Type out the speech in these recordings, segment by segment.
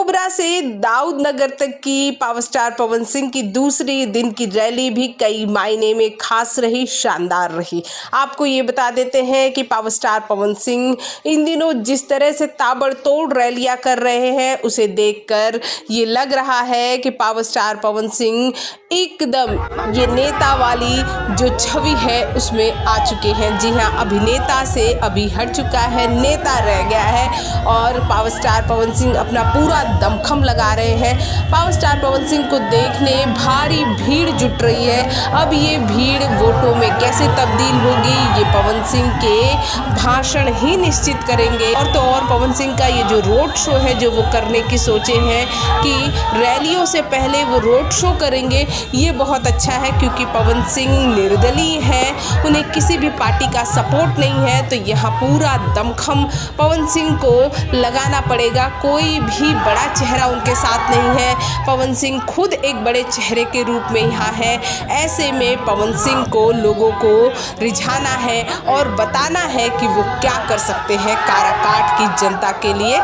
ओबरा से दाऊद नगर तक की पावर स्टार पवन सिंह की दूसरी दिन की रैली भी कई मायने में खास रही, शानदार रही। आपको ये बता देते हैं कि पावर स्टार पवन सिंह इन दिनों जिस तरह से ताबड़तोड़ रैलियां कर रहे हैं, उसे देखकर ये लग रहा है कि पावर स्टार पवन सिंह एकदम ये नेता वाली जो छवि है उसमें आ चुके हैं। जी हाँ, अभिनेता से अभी हट चुका है, नेता रह गया है और पावर स्टार पवन सिंह अपना पूरा दमखम लगा रहे हैं। पावर स्टार पवन सिंह को देखने भारी भीड़ जुट रही है। अब ये भीड़ वोटों में कैसे तब्दील होगी, ये पवन सिंह के भाषण ही निश्चित करेंगे। और तो और पवन सिंह का ये जो रोड शो है जो वो करने की सोचे हैं कि रैलियों से पहले वो रोड शो करेंगे, ये बहुत अच्छा है क्योंकि पवन सिंह निर्दलीय है, उन्हें किसी भी पार्टी का सपोर्ट नहीं है। तो यहाँ पूरा दमखम पवन सिंह को लगाना पड़ेगा। कोई भी बड़ा चेहरा उनके साथ नहीं है, पवन सिंह खुद एक बड़े चेहरे के रूप में यहाँ है। ऐसे में पवन सिंह को लोगों को रिझाना है और बताना है कि वो क्या कर सकते हैं काराकाट की जनता के लिए।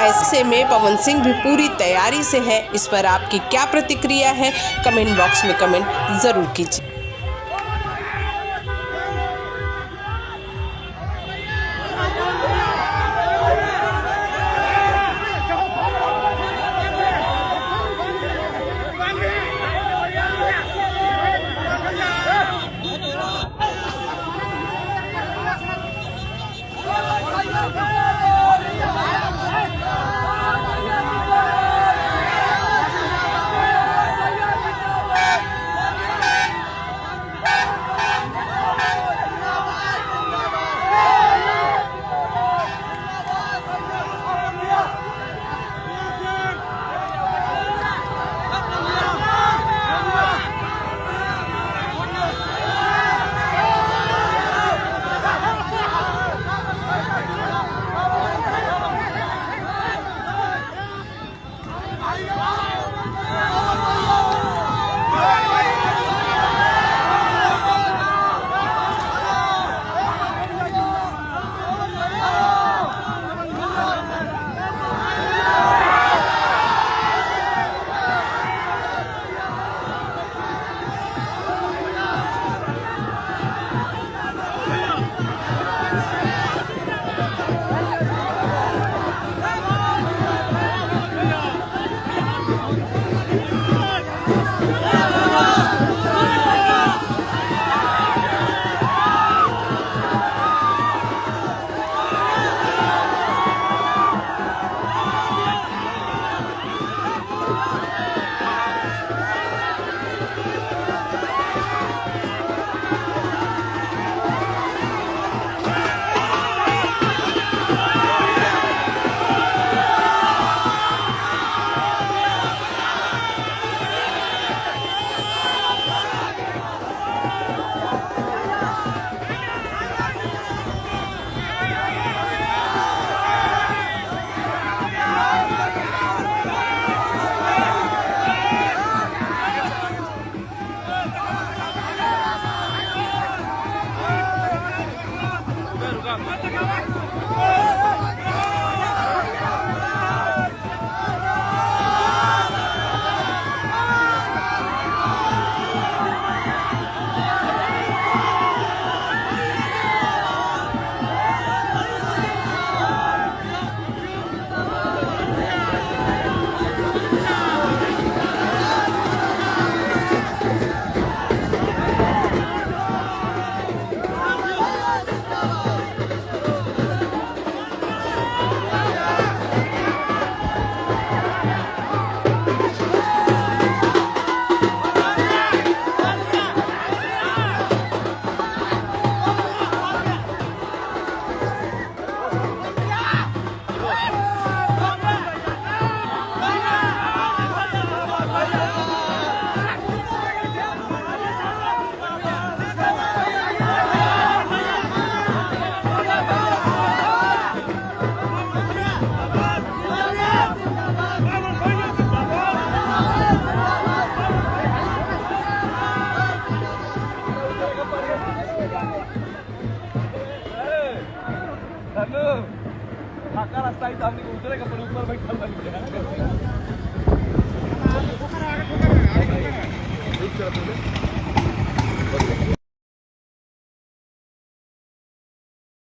ऐसे में पवन सिंह भी पूरी तैयारी से है। इस पर आपकी क्या प्रतिक्रिया है, कमेंट बॉक्स में कमेंट ज़रूर कीजिए। Akal hasta ahí también, ustedes que por un cuerpo y tal, आपल्याला